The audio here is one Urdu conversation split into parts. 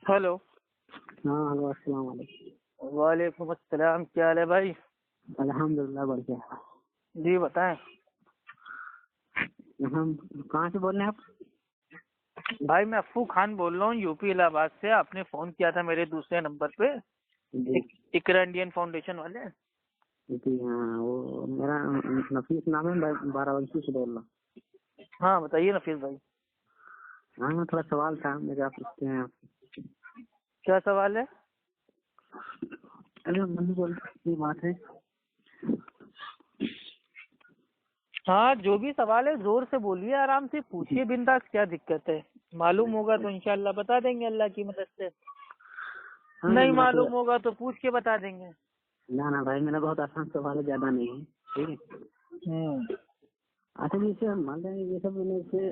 ہلو. ہاں ہلو، السلام علیکم. وعلیکم السلام. کیا حال ہے بھائی؟ الحمد للہ بڑھیا. جی بتائیں. ہم کہاں سے بول رہے ہیں آپ؟ بھائی میں افو خان بول رہا ہوں، یو پی الہ آباد سے. آپ نے فون کیا تھا میرے دوسرے نمبر پہ، جی اقرا انڈین فاؤنڈیشن والے. جی ہاں، وہ میرا نفیس نام ہے، بارہ سے بول رہا ہوں. ہاں بتائیے نفیس بھائی. ہاں تھوڑا سوال تھا میرے، آپ پوچھتے ہیں آپ. کیا سوال ہے؟ ارے منی بول بات ہے. ہاں جو بھی سوال ہے زور سے بولیے، آرام سے پوچھیے، بنداس. کیا دقت ہے؟ معلوم ہوگا تو انشاءاللہ بتا دیں گے اللہ کی مدد سے. ہاں نہیں میرا تو معلوم ہوگا تو پوچھ کے بتا دیں گے. نہ بھائی، میرا بہت آسان سوال ہے، زیادہ نہیں ہے. ٹھیک ہے. اچھا جی، اسے مان لیں یہ سب سے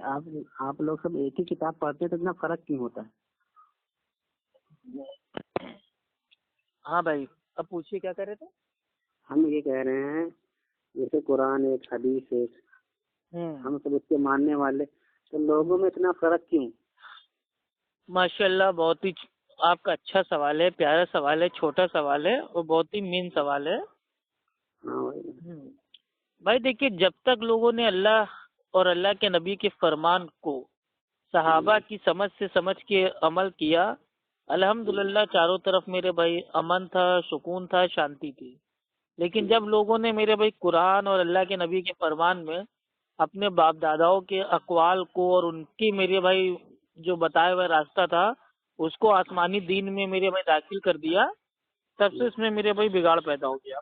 آپ لوگ سب ایک ہی کتاب پڑھتے ہیں تو اتنا فرق کیوں ہوتا ہے؟ ہاں بھائی اب پوچھیے کیا کر رہے تھے. ہم یہ کہہ رہے ہیں جیسے قرآن ایک، حدیث ایک، ہم سب اس کے ماننے والے، تو لوگوں میں اتنا فرق کیوں؟ ماشاء اللہ، بہت ہی آپ کا اچھا سوال ہے، پیارا سوال ہے، چھوٹا سوال ہے اور بہت ہی مین سوال ہے. بھائی دیکھیے، جب تک لوگوں نے اللہ اور اللہ کے نبی کے فرمان کو صحابہ کی سمجھ سے سمجھ کے عمل کیا، الحمدللہ چاروں طرف میرے بھائی امن تھا، سکون تھا، شانتی تھی. لیکن جب لوگوں نے میرے بھائی قرآن اور اللہ کے نبی کے فرمان میں اپنے باپ داداؤں کے اقوال کو اور ان کی میرے بھائی جو بتایا ہوا راستہ تھا اس کو آسمانی دین میں میرے بھائی داخل کر دیا، تب سے اس میں میرے بھائی بگاڑ پیدا ہو گیا.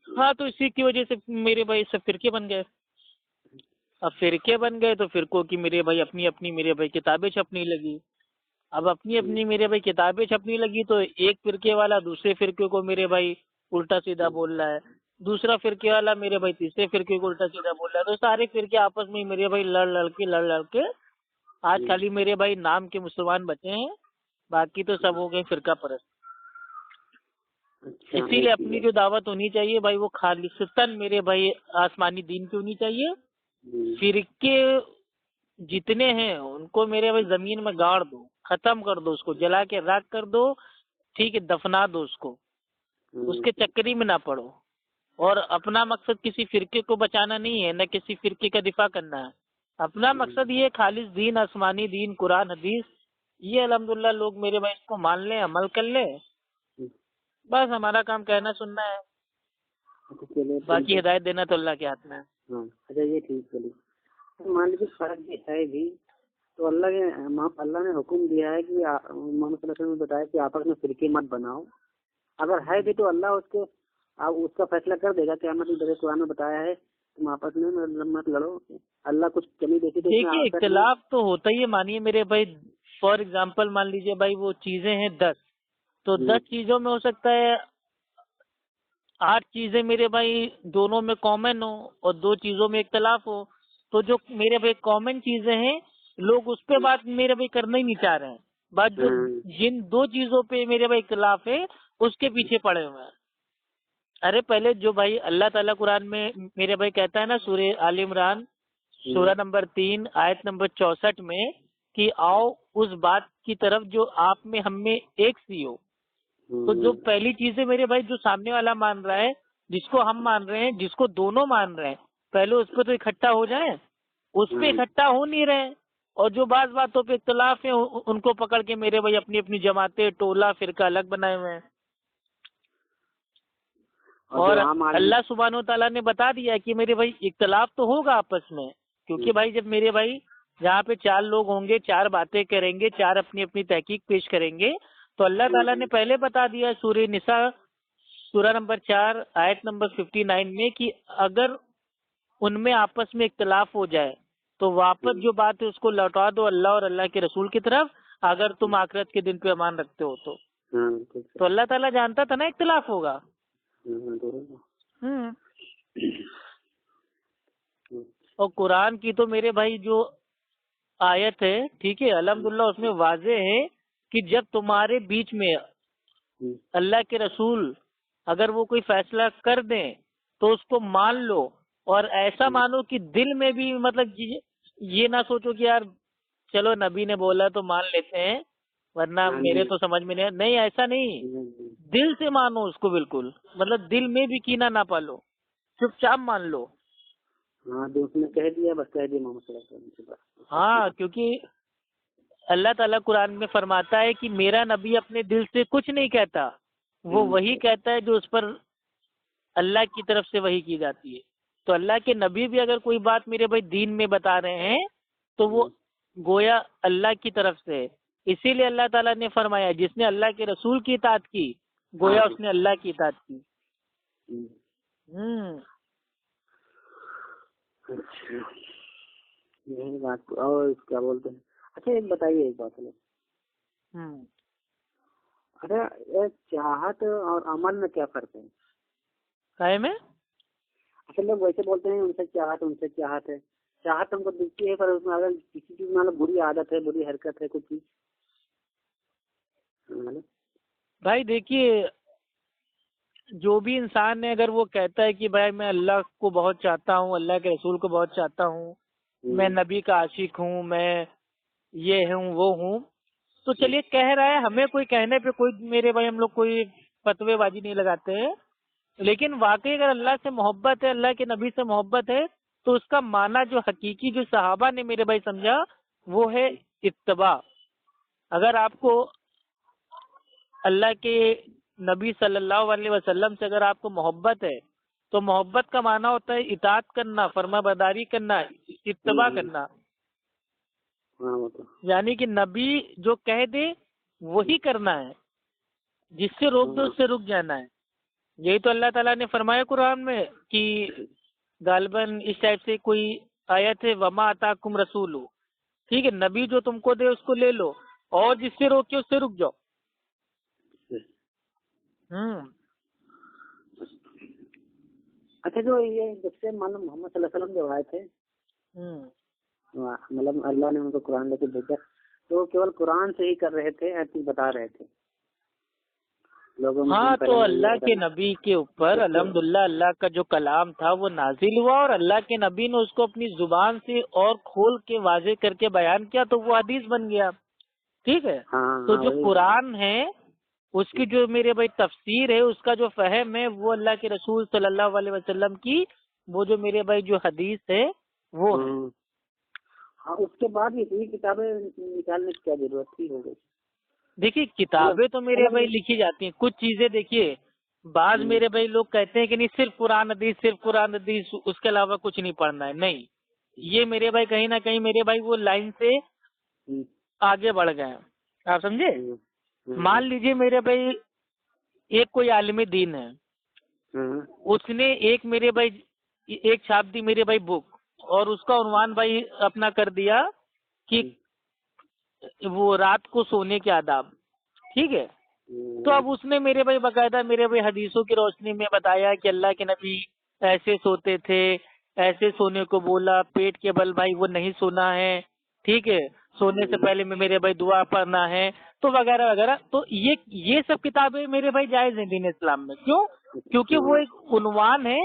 ہاں تو اسی کی وجہ سے میرے بھائی سب فرقے بن گئے. اب فرقے بن گئے تو فرقوں کی میرے بھائی اپنی اپنی میرے بھائی کتابیں چھپنے لگی. اب اپنی اپنی میرے بھائی کتابیں چھپنے لگی تو ایک فرقے والا دوسرے فرقے کو میرے بھائی الٹا سیدھا بول رہا ہے، دوسرا فرقے والا میرے بھائی تیسرے فرقے کو الٹا سیدھا بول رہا ہے. تو سارے فرقے آپس میں میرے بھائی لڑ کے آج خالی میرے بھائی نام کے مسلمان بچے ہیں، باقی تو سب ہو گئے فرقہ پرست. اسی لیے اپنی جو دعوت ہونی چاہیے بھائی وہ خالصتاً میرے بھائی آسمانی دین کی ہونی چاہیے. فرقے جتنے ہیں ان کو میرے بھائی زمین میں گاڑ دو، ختم کر دو، اس کو جلا کے راکھ کر دو، ٹھیک ہے، دفنا دو اس کو، اس کے چکری میں نہ پڑو. اور اپنا مقصد کسی فرقے کو بچانا نہیں ہے، نہ کسی فرقے کا دفاع کرنا ہے. اپنا مقصد یہ خالص دین، آسمانی دین، قرآن حدیث، یہ الحمدللہ لوگ میرے بھائی اس کو مان لیں، عمل کر لیں، بس ہمارا کام کہنا سننا ہے، باقی ہدایت دینا تو اللہ کے ہاتھ میں ہے. اچھا یہ ٹھیک ہے. مان لیجیے فرق بھی ہے بھی تو اللہ نے حکم دیا ہے کہ محمد صلی اللہ علیہ وسلم نے بتایا کہ آپس میں فرقے مت بناؤ. اگر ہے بھی تو اللہ اس کا فیصلہ کر دے گا کہ قرآن میں بتایا ہے تم آپس میں مت لڑو. اللہ کچھ کمی دیکھی تو دیکھیے اختلاف تو ہوتا ہی ہے. مانیے میرے بھائی فار ایگزامپل مان لیجیے بھائی وہ چیزیں ہیں 10، تو 10 چیزوں میں ہو سکتا ہے 8 چیزیں میرے بھائی دونوں میں کامن ہو اور 2 چیزوں میں اختلاف ہو. تو جو میرے بھائی کامن چیزیں ہیں لوگ اس پہ بات میرے بھائی کرنا ہی نہیں چاہ رہے ہیں. بات جو جن 2 چیزوں پہ میرے بھائی اختلاف ہے اس کے پیچھے پڑے ہوئے ہیں. ارے پہلے جو بھائی اللہ تعالیٰ قرآن میں میرے بھائی کہتا ہے نا، سورہ آل عمران سورہ نمبر 3 آیت نمبر 64 میں کہ آؤ اس بات کی طرف جو آپ میں ہم میں ایک سی ہو. تو جو پہلی چیز ہے میرے بھائی جو سامنے والا مان رہا ہے، جس کو ہم مان رہے ہیں، جس کو دونوں مان رہے ہیں، پہلے اس پہ تو اکٹھا ہو جائیں. اس پہ اکٹھا ہو نہیں رہے، اور جو بعض باتوں پہ اختلاف ہیں ان کو پکڑ کے میرے بھائی اپنی اپنی جماعتیں، ٹولہ، فرقہ الگ بنائے ہوئے ہیں. اور اللہ سبحانہ و تعالیٰ نے بتا دیا کہ میرے بھائی اختلاف تو ہوگا آپس میں، کیونکہ بھائی جب میرے بھائی جہاں پہ 4 لوگ ہوں گے، 4 باتیں کریں گے، 4 اپنی اپنی تحقیق پیش کریں گے، تو اللہ تعالیٰ نے پہلے بتا دیا سورہ نساء سورہ نمبر 4 آیت نمبر 59 میں کہ اگر ان میں آپس میں اختلاف ہو جائے تو واپس جو بات ہے اس کو لوٹا دو اللہ اور اللہ کے رسول کی طرف، اگر تم آخرت کے دن پہ ایمان رکھتے ہو تو اللہ تعالیٰ جانتا تھا نا اختلاف ہوگا. اور قرآن کی تو میرے بھائی جو آیت ہے، ٹھیک ہے، الحمدللہ اس میں واضح ہے کہ جب تمہارے بیچ میں اللہ کے رسول اگر وہ کوئی فیصلہ کر دیں تو اس کو مان لو، اور ایسا مانو کہ دل میں بھی مطلب یہ نہ سوچو کہ یار چلو نبی نے بولا تو مان لیتے ہیں ورنہ میرے تو سمجھ میں نہیں ایسا نہیں، دل سے مانو اس کو بالکل، مطلب دل میں بھی کینہ نہ پالو، چپ چاپ مان لو. ہاں جو اس نے کہہ دیا بس کہہ دیا محمد صلی اللہ علیہ وسلم سے. ہاں کیونکہ اللہ تعالیٰ قرآن میں فرماتا ہے کہ میرا نبی اپنے دل سے کچھ نہیں کہتا، وہ وہی کہتا ہے جو اس پر اللہ کی طرف سے وحی کی جاتی ہے. تو اللہ کے نبی بھی اگر کوئی بات میرے بھائی دین میں بتا رہے ہیں تو وہ گویا اللہ کی طرف سے. اسی لیے اللہ تعالیٰ نے فرمایا جس نے اللہ کے رسول کی اطاعت کی گویا اس نے اللہ کی اطاعت کی. اچھا یہی بات. اور کیا بولتے ہیں، اچھا ایک بتائیے ایک بات ہے، اچھا چاہت اور عمل میں کیا فرق ہے؟ کائے میں اچھا لوگ ویسے بولتے ہیں ان سے چاہت ہے، چاہت ہم کو دکھتی ہے پر اس میں اگر کسی چیز میں بری عادت ہے، بری حرکت ہے، کچھ چیز. بھائی دیکھیے جو بھی انسان ہے اگر وہ کہتا ہے کہ بھائی میں اللہ کو بہت چاہتا ہوں، اللہ کے رسول کو بہت چاہتا ہوں، میں نبی کا عاشق ہوں، میں یہ ہوں وہ ہوں، تو چلیے کہہ رہا ہے، ہمیں کوئی کہنے پہ کوئی میرے بھائی ہم لوگ کوئی فتوے بازی نہیں لگاتے ہیں. لیکن واقعی اگر اللہ سے محبت ہے، اللہ کے نبی سے محبت ہے تو اس کا معنی جو حقیقی جو صحابہ نے میرے بھائی سمجھا وہ ہے اتباع. اگر آپ کو اللہ کے نبی صلی اللہ علیہ وسلم سے اگر آپ کو محبت ہے تو محبت کا معنی ہوتا ہے اطاعت کرنا، فرما برداری کرنا، اتباع کرنا. یعنی کہ نبی جو کہہ دے وہی کرنا ہے، جس سے روک دو اس سے رک جانا ہے. یہی تو اللہ تعالیٰ نے فرمایا قرآن میں کہ غالباً اس ٹائپ سے کوئی آیت ہے وما آتاکم رسول، ٹھیک ہے، نبی جو تم کو دے اس کو لے لو اور جس سے روکے اس سے رک جاؤ. اچھا جو یہ جب سے معلوم محمد صلی اللہ علیہ وسلم جو آئے تھے مطلب اللہ نے ان کو قرآن لے کے بھیجا تو کیول قرآن سے ہی کر رہے تھے ہر چیز بتا رہے تھے لوگوں میں. ہاں تو اللہ کے نبی کے اوپر الحمدللہ اللہ کا جو کلام تھا وہ نازل ہوا اور اللہ کے نبی نے اس کو اپنی زبان سے اور کھول کے واضح کر کے بیان کیا تو وہ حدیث بن گیا. ٹھیک ہے، تو جو قرآن ہے اس کی جو میرے بھائی تفسیر ہے، اس کا جو فہم ہے وہ اللہ کے رسول صلی اللہ علیہ وسلم کی وہ جو میرے بھائی جو حدیث ہے وہ ہے. ہاں اس کے بعد یہ کتابیں نکالنے کی کیا ضرورت تھی ہو گئی. دیکھیے کتابیں تو میرے بھائی لکھی جاتی ہیں، کچھ چیزیں دیکھیے بعض میرے بھائی لوگ کہتے ہیں کہ نہیں صرف قرآن حدیث اس کے علاوہ کچھ نہیں پڑھنا ہے. نہیں، یہ میرے بھائی کہیں نہ کہیں میرے بھائی وہ لائن سے آگے بڑھ گئے. آپ سمجھے؟ مان لیجئے میرے بھائی ایک کوئی عالم دین ہے، اس نے ایک میرے بھائی ایک چھاپ دی میرے بھائی بک اور اس کا عنوان بھائی اپنا کر دیا کہ وہ رات کو سونے کے آداب. ٹھیک ہے، تو اب اس نے میرے بھائی باقاعدہ میرے بھائی حدیثوں کی روشنی میں بتایا کہ اللہ کے نبی ایسے سوتے تھے، ایسے سونے کو بولا، پیٹ کے بل بھائی وہ نہیں سونا ہے، ٹھیک ہے، سونے سے پہلے میں میرے بھائی دعا پڑھنا ہے تو وغیرہ وغیرہ. تو یہ سب کتابیں میرے بھائی جائز ہیں دین اسلام میں. کیوں؟ کیونکہ وہ ایک عنوان ہے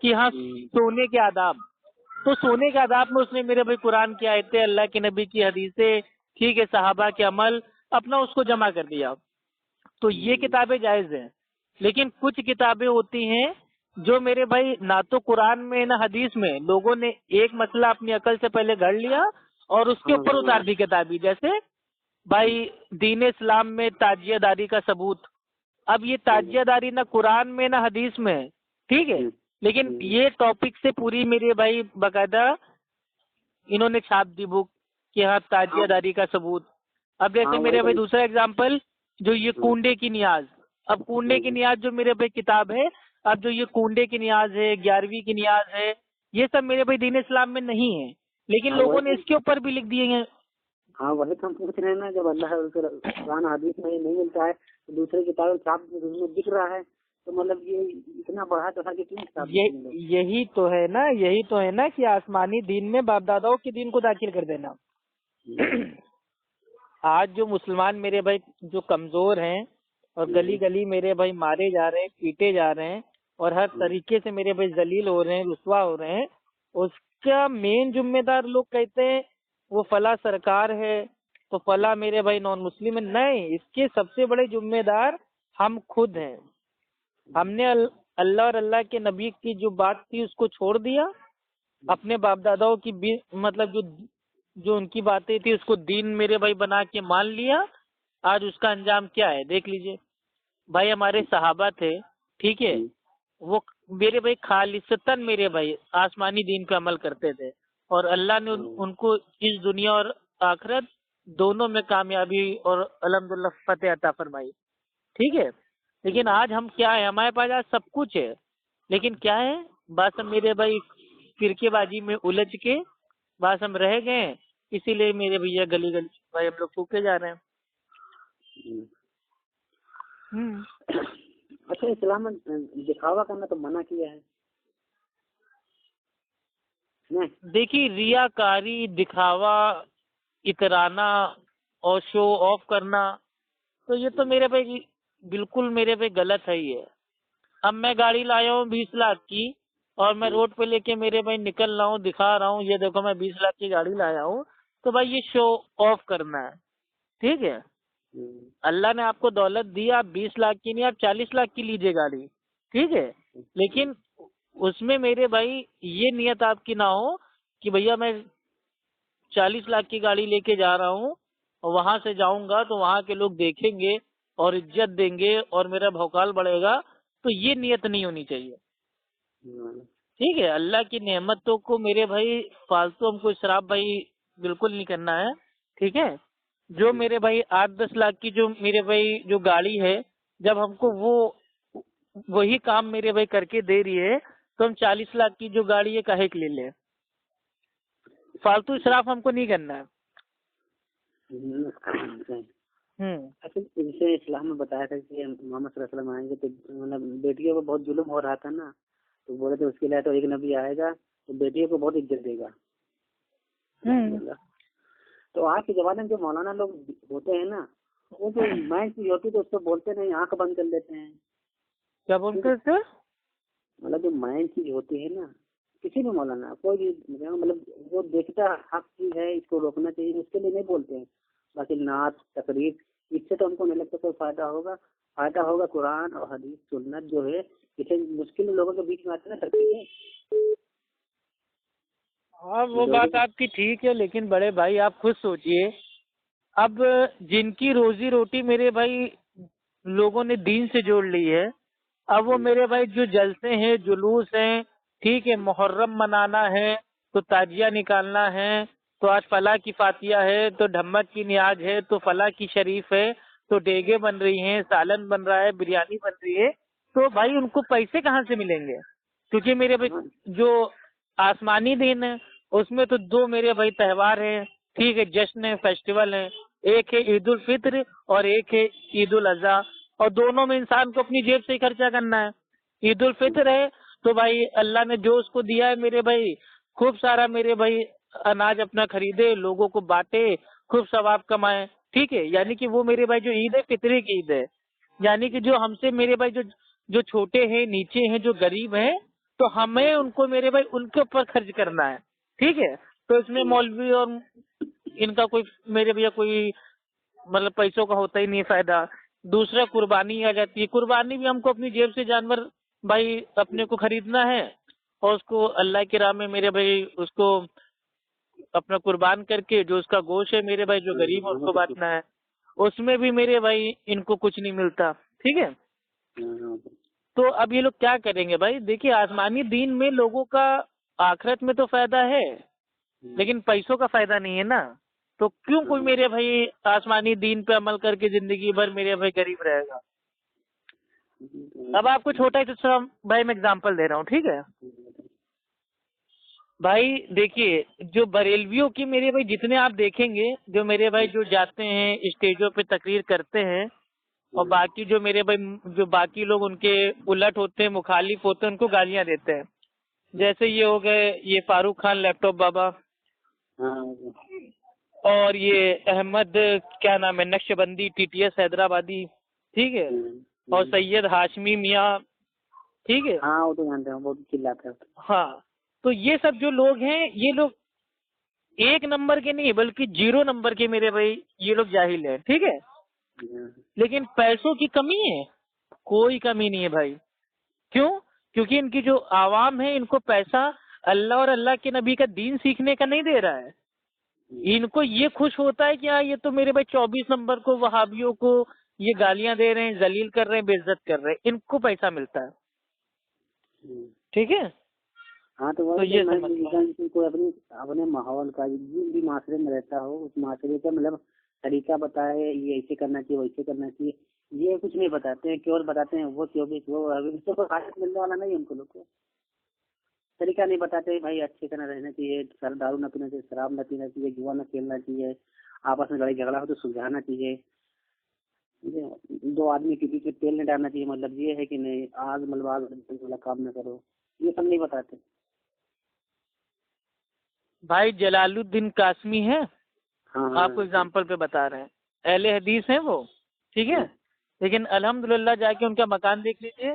کہ ہاں سونے کے آداب. تو سونے کے آداب میں اس نے میرے بھائی قرآن کی آیتیں، اللہ کے نبی کی حدیثیں، ٹھیک ہے، صحابہ کے عمل اپنا اس کو جمع کر دیا. تو یہ کتابیں جائز ہیں. لیکن کچھ کتابیں ہوتی ہیں جو میرے بھائی نہ تو قرآن میں نہ حدیث میں لوگوں نے ایک مسئلہ اپنی عقل سے پہلے گھڑ لیا اور اس کے اوپر اتار دی کتابی. جیسے بھائی دین اسلام میں تاجیہ داری کا ثبوت. اب یہ تاجیہ داری نہ قرآن میں نہ حدیث میں، ٹھیک ہے، لیکن یہ ٹاپک سے پوری میرے بھائی باقاعدہ انہوں نے چھاپ دی بک کہ ہاں تاجیہ داری کا ثبوت. اب جیسے میرے بھائی دوسرا ایگزامپل جو یہ کنڈے کی نیاز. اب کنڈے کی نیاز جو میرے بھائی کتاب ہے، اب جو یہ کنڈے کی نیاز ہے، 11ویں کی نیاز ہے، یہ سب میرے بھائی دین اسلام میں نہیں ہے لیکن لوگوں نے اس کے اوپر بھی لکھ دیے ہیں. ہاں وہی تو ہم پوچھ رہے ہیں نا، جب اللہ قرآن حدیث میں نہیں ملتا ہے تو دوسری کتابیں چھاپ میں دکھ رہا ہے تو مطلب یہ اتنا بڑھا چڑھا کے کیوں؟ یہی تو ہے نا کہ آسمانی دین میں باپ داداؤں کے دین کو داخل کر دینا. آج جو مسلمان میرے بھائی جو کمزور ہیں اور گلی گلی میرے بھائی مارے جا رہے ہیں، پیٹے جا رہے ہیں اور ہر طریقے سے میرے بھائی ذلیل ہو رہے ہیں، رسوا ہو رہے ہیں، اس کا مین ذمہ دار لوگ کہتے ہیں وہ فلاں سرکار ہے تو فلاں میرے بھائی نان مسلم ہے. نہیں، اس کے سب سے بڑے ذمہ دار ہم خود ہیں. ہم نے اللہ اور اللہ کے نبی کی جو بات تھی اس کو چھوڑ دیا، اپنے باپ داداؤں کی مطلب جو ان کی باتیں تھی اس کو دین میرے بھائی بنا کے مان لیا. آج اس کا انجام کیا ہے دیکھ لیجئے. بھائی ہمارے صحابہ تھے، ٹھیک ہے، وہ میرے بھائی خالصتاً میرے بھائی آسمانی دین پہ عمل کرتے تھے، اور اللہ نے ان کو اس دنیا اور آخرت دونوں میں کامیابی اور الحمدللہ فتح عطا فرمائی. ٹھیک ہے، لیکن آج ہم کیا ہے، ہمارے پاس آج سب کچھ ہے، لیکن کیا ہے، بس ہم میرے بھائی فرقے بازی میں الجھ کے بس ہم رہ گئے ہیں. اسی لیے میرے بھیا گلی گلی بھائی ہم لوگ پھوکے جا رہے ہیں. اچھا، اسلام میں دکھاوا کرنا تو منع کیا ہے. دیکھیے، ریاکاری، دکھاوا، اترانا اور شو آف کرنا تو یہ تو میرے پہ بالکل میرے پہ غلط ہے. یہ اب میں گاڑی لایا ہوں 20 لاکھ کی اور میں روڈ پہ لے کے میرے بھائی نکل رہا ہوں، دکھا رہا ہوں یہ دیکھو میں 20 لاکھ کی گاڑی لایا ہوں، تو بھائی یہ شو آف کرنا ہے. ٹھیک ہے، اللہ نے آپ کو دولت دی، آپ 20 لاکھ کی نہیں آپ 40 لاکھ کی لیجیے گاڑی، ٹھیک ہے، لیکن اس میں میرے بھائی یہ نیت آپ کی نہ ہو کہ بھیا میں 40 لاکھ کی گاڑی لے کے جا رہا ہوں اور وہاں سے جاؤں گا تو وہاں کے لوگ دیکھیں گے اور عزت دیں گے اور میرا بھوکال بڑھے گا. تو یہ نیت نہیں ہونی چاہیے. ٹھیک ہے، اللہ کی نعمتوں کو میرے بھائی فالتو ہم کو اسراف بھائی بالکل نہیں کرنا ہے. ٹھیک ہے، جو میرے بھائی 8-10 لاکھ کی جو میرے بھائی جو گاڑی ہے، جب ہم کو وہی کام میرے بھائی کر کے دے رہی ہے تو ہم 40 لاکھ کی جو گاڑی ہے کہے کے لے لیں. فالتو اسراف ہم کو نہیں کرنا ہے. اصل جیسے اسلام میں بتایا تھا کہ محمد صلی اللہ علیہ وسلم آئیں گے تو مطلب بیٹیوں کو بہت ظلم ہو رہا تھا نا، تو بولے تھے اس کے لیے تو ایک نبی آئے گا تو بیٹیوں کو بہت عزت دے گا. تو آج کے زمانے میں جو مولانا لوگ ہوتے ہیں نا، وہ جو مائنڈ چیز ہوتی ہے تو اس کو بولتے نہیں، آنکھ بند کر لیتے ہیں. کیا بولتے تھے؟ مطلب جو مائنڈ چیز ہوتی ہے نا، کسی بھی مولانا کوئی بھی مطلب وہ دیکھتا حق چیز ہے اس کو روکنا چاہیے، اس کے لیے نہیں بولتے ہیں. باقی نعت تقریر اس سے تو ہم کو نہیں لگتا کوئی فائدہ ہوگا قرآن اور حدیث سنت جو ہے اسے مشکل لوگوں کے بیچ میں آتے نا سکتی ہے. ہاں وہ بات آپ کی ٹھیک ہے، لیکن بڑے بھائی آپ خود سوچئے، اب جن کی روزی روٹی میرے بھائی لوگوں نے دین سے جوڑ لی ہے، اب وہ میرے بھائی جو جلسے ہیں جلوس ہیں، ٹھیک ہے، محرم منانا ہے تو تاجیہ نکالنا ہے، تو آج فلاں کی فاتحہ ہے تو ڈھمک کی نیاز ہے تو فلاں کی شریف ہے تو ڈیگے بن رہی ہیں، سالن بن رہا ہے، بریانی بن رہی ہے، تو بھائی ان کو پیسے کہاں سے ملیں گے؟ کیونکہ میرے بھائی جو آسمانی دین ہے اس میں تو 2 میرے بھائی تہوار ہیں، ٹھیک ہے، جشن ہے، فیسٹیول ہیں، ایک ہے عید الفطر اور ایک ہے عید الاضحیٰ، اور دونوں میں انسان کو اپنی جیب سے ہی خرچہ کرنا ہے. عید الفطر ہے تو بھائی اللہ نے جو اس کو دیا ہے میرے بھائی خوب سارا میرے بھائی اناج اپنا خریدے، لوگوں کو بانٹے، خوب ثواب کمائے. ٹھیک ہے، یعنی کہ وہ میرے بھائی جو عید ہے فطری کی عید ہے، یعنی کہ جو ہم سے میرے بھائی جو چھوٹے ہیں، نیچے ہیں، جو غریب ہیں، تو ہمیں ان کو میرے بھائی ان کے اوپر خرچ کرنا ہے. ٹھیک ہے، تو اس میں مولوی اور ان کا کوئی میرے بھیا کوئی مطلب پیسوں کا ہوتا ہی نہیں فائدہ. دوسرا قربانی آ جاتی ہے، قربانی بھی ہم کو اپنی جیب سے جانور بھائی اپنے کو خریدنا ہے اور اس کو اللہ کی راہ میں میرے بھائی اس کو اپنا قربان کر کے جو اس کا گوشت ہے میرے بھائی جو غریب ہے اس کو بانٹنا ہے. اس میں بھی میرے بھائی ان کو کچھ نہیں ملتا. ٹھیک ہے، تو اب یہ لوگ کیا کریں گے بھائی؟ دیکھیے، آسمانی دین میں لوگوں کا آخرت میں تو فائدہ ہے لیکن پیسوں کا فائدہ نہیں ہے نا. تو کیوں کوئی میرے بھائی آسمانی دین پہ عمل کر کے زندگی بھر میرے بھائی غریب رہے گا؟ اب آپ کو چھوٹا ہی سا بھائی میں اگزامپل دے رہا ہوں. ٹھیک ہے بھائی، دیکھیے جو بریلویوں کی میرے بھائی جتنے آپ دیکھیں گے جو میرے بھائی جو جاتے ہیں اسٹیجوں پہ تقریر کرتے ہیں، اور باقی جو میرے بھائی جو باقی لوگ ان کے الٹ ہوتے ہیں، مخالف ہوتے ہیں، ان کو گالیاں دیتے ہیں. جیسے یہ ہو گئے یہ فاروق خان لیپ ٹاپ بابا، اور یہ احمد کیا نام ہے نقش بندی TTS حیدرآبادی، ٹھیک ہے، اور سید ہاشمی میاں، ٹھیک ہے، ہاں وہ تو جانتے ہیں، بہت چلاتے ہیں. ہاں، تو یہ سب جو لوگ ہیں یہ لوگ 1 نمبر کے نہیں بلکہ 0 نمبر کے میرے بھائی یہ لوگ جاہل ہیں، ٹھیک ہے، لیکن پیسوں کی کمی ہے، کوئی کمی نہیں ہے بھائی. کیوں؟ کیونکہ ان کی جو عوام ہے ان کو پیسہ اللہ اور اللہ کے نبی کا دین سیکھنے کا نہیں دے رہا ہے. ان کو یہ خوش ہوتا ہے کہ ہاں یہ تو میرے بھائی 24 نمبر کو وہابیوں کو یہ گالیاں دے رہے ہیں، ذلیل کر رہے ہیں، بے عزت کر رہے ہیں، ان کو پیسہ ملتا ہے. ٹھیک ہے. ہاں تو یہ کوئی اپنے ماحول کا جس بھی معاشرے میں رہتا ہو اس معاشرے کا مطلب طریقہ بتائے، یہ ایسے کرنا چاہیے ویسے کرنا چاہیے، یہ کچھ نہیں بتاتے ہیں. کیوں بتاتے ہیں وہ 24 وہ حاجت ملنے والا نہیں ان کو، لوگ کو طریقہ نہیں بتاتے بھائی اچھے طرح رہنا چاہیے، دارو نہ پینا چاہیے، شراب نہ پینا چاہیے، جوا نہ کھیلنا چاہیے، آپس میں لڑائی جھگڑا ہو تو سلجھانا چاہیے، 2 آدمی کے بیچ میں تیل نہیں ڈالنا چاہیے، مطلب یہ ہے کہ نہیں آگ ملوا والا کام نہ کرو، یہ سب نہیں بتاتے. بھائی جلال الدین قاسمی ہے، ہاں آپ کو اگزامپل پہ بتا رہے ہیں، اہل حدیث ہیں وہ، ٹھیک ہے، لیکن الحمدللہ جا کے ان کا مکان دیکھ لیجیے،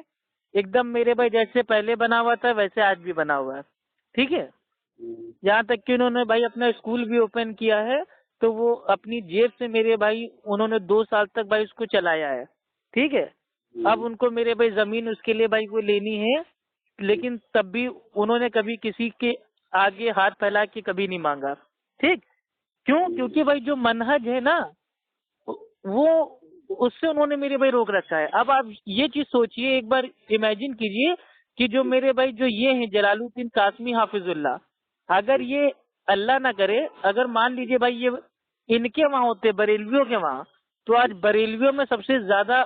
ایک دم میرے بھائی جیسے پہلے بنا ہوا تھا ویسے آج بھی بنا ہوا ہے. ٹھیک ہے. یہاں تک کہ انہوں نے بھائی اپنا اسکول بھی اوپن کیا ہے تو وہ اپنی جیب سے میرے بھائی انہوں نے 2 سال تک بھائی اس کو چلایا ہے. ٹھیک ہے. اب ان کو میرے بھائی زمین اس کے لیے بھائی وہ لینی ہے، لیکن تب بھی انہوں نے کبھی کسی کے آگے ہاتھ پھیلا کے کبھی نہیں مانگا. ٹھیک. کیوں؟ کیونکہ بھائی جو منہج ہے نا وہ اس سے انہوں نے میرے بھائی روک رکھا ہے. اب آپ یہ چیز سوچئے، ایک بار امیجن کیجئے کہ جو میرے بھائی جو یہ ہیں جلال الدین قاسمی حافظ اللہ، اگر یہ اللہ نہ کرے اگر مان لیجئے بھائی یہ ان کے وہاں ہوتے بریلویوں کے وہاں، تو آج بریلویوں میں سب سے زیادہ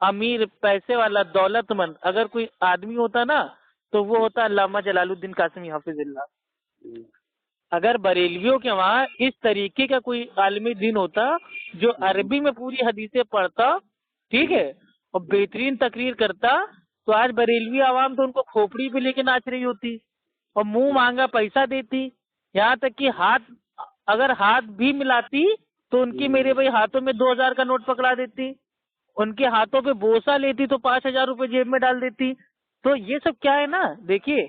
امیر پیسے والا دولت مند اگر کوئی آدمی ہوتا نا تو وہ ہوتا علامہ جلال الدین قاسمی حافظ اللہ. اگر بریلویوں کے وہاں اس طریقے کا کوئی عالمی دین ہوتا جو عربی میں پوری حدیثیں پڑھتا، ٹھیک ہے، اور بہترین تقریر کرتا، تو آج بریلوی عوام تو ان کو کھوپڑی پہ لے کے ناچ رہی ہوتی اور منہ مانگا پیسہ دیتی. یہاں تک کہ اگر ہاتھ بھی ملاتی تو ان کی میرے بھائی ہاتھوں میں 2000 کا نوٹ پکڑا دیتی، ان کے ہاتھوں پہ بوسہ لیتی تو 5000 روپے جیب میں ڈال دیتی. تو یہ سب کیا ہے نا، دیکھیے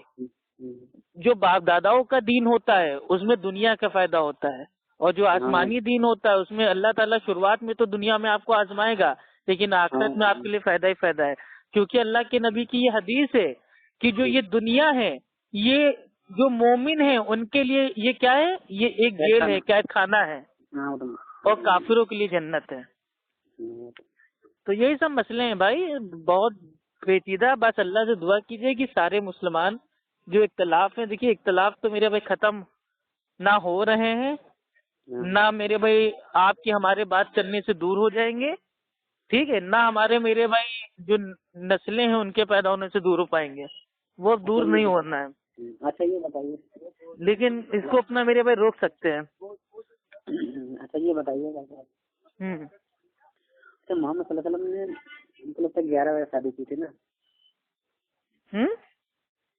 جو باپ داداؤں کا دین ہوتا ہے اس میں دنیا کا فائدہ ہوتا ہے، اور جو آسمانی دین ہوتا ہے اس میں اللہ تعالیٰ شروعات میں تو دنیا میں آپ کو آزمائے گا لیکن آخرت میں آپ کے لیے فائدہ ہی فائدہ ہے. کیونکہ اللہ کے نبی کی یہ حدیث ہے کہ جو یہ دنیا ہے یہ جو مومن ہیں ان کے لیے یہ کیا ہے، یہ ایک جیل ہے، قید خانہ ہے، اور کافروں کے لیے جنت ہے. تو یہی سب مسئلے ہیں بھائی، بہت پیچیدہ. بس اللہ سے دعا کیجیے کہ سارے مسلمان جو اختلاف ہیں، دیکھیے اختلاف تو میرے بھائی ختم نہ ہو رہے ہیں، نہ میرے بھائی آپ کی ہمارے بات کرنے سے دور ہو جائیں گے، ٹھیک ہے، نہ ہمارے میرے بھائی جو نسلیں ہیں ان کے پیدا ہونے سے دور ہو پائیں گے، وہ دور نہیں ہونا ہے. اچھا یہ بتائیے، لیکن اس کو اپنا میرے بھائی روک سکتے ہیں. اچھا یہ بتائیے محمد صلی اللہ علیہ وسلم نے ان کو لگتا ہے 11 شادی کی تھی نا،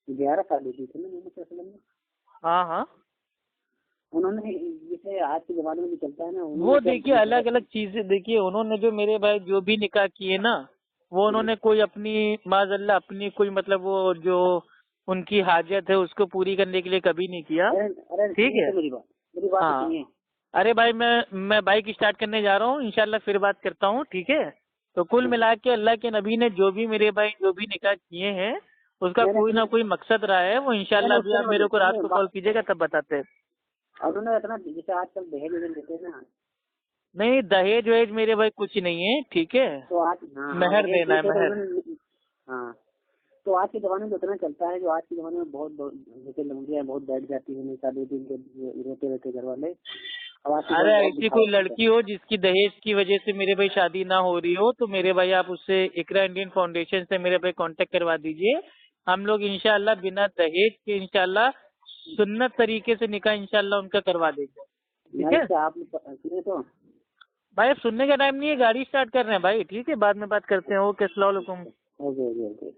11 شادی کی تھی نا محمد صلی اللہ علیہ وسلم نے. ہاں انہوں نے جیسے آج کے زمانے میں بھی چلتا ہے نا، وہ دیکھیے الگ الگ چیزیں. دیکھیے انہوں نے جو میرے بھائی جو بھی نکاح کیے نا وہ انہوں نے کوئی اپنی معاذ اللہ اپنی کوئی مطلب وہ جو ان کی حاجت ہے اس کو پوری کرنے کے لیے کبھی نہیں کیا. ٹھیک ہے. میری بات سنیے. ارے بھائی میں بائک اسٹارٹ کرنے جا رہا ہوں، انشاءاللہ پھر بات کرتا ہوں. ٹھیک ہے. تو کل ملا کے اللہ کے نبی نے جو بھی میرے بھائی جو بھی نکاح کیے ہیں اس کا کوئی نہ کوئی مقصد رہا ہے. وہ انشاءاللہ ابھی آپ میرے کو رات کو کال کیجیے گا تب بتاتے ہیں. انہوں نے اتنا جیسے آج کل دہیج دیتے ہیں نا، نہیں دہیج وہیج میرے بھائی کچھ نہیں ہے. ٹھیک ہے. تو آج مہر دینا ہے، مہر. ہاں تو آج کے زمانے میں اتنا چلتا ہے، جو آج کے زمانے میں بہت جیسے لڑکیاں بہت بیٹھ جاتی ہیں شادی دن کے روتے رہتے گھر والے. ارے ایسی کوئی لڑکی ہو جس کی دہیج کی وجہ سے میرے بھائی شادی نہ ہو رہی ہو تو میرے بھائی آپ اس سے اقرا انڈین فاؤنڈیشن سے میرے بھائی کانٹیکٹ کروا دیجئے. ہم لوگ انشاءاللہ بنا دہیج کے انشاءاللہ سنت طریقے سے نکاح انشاءاللہ ان کا کروا دیں گے. ٹھیک ہے. آپ سنے تو بھائی اب سننے کا ٹائم نہیں ہے، گاڑی اسٹارٹ کر رہے ہیں بھائی. ٹھیک ہے، بعد میں بات کرتے ہیں. اوکے، السلام علیکم. اوکے.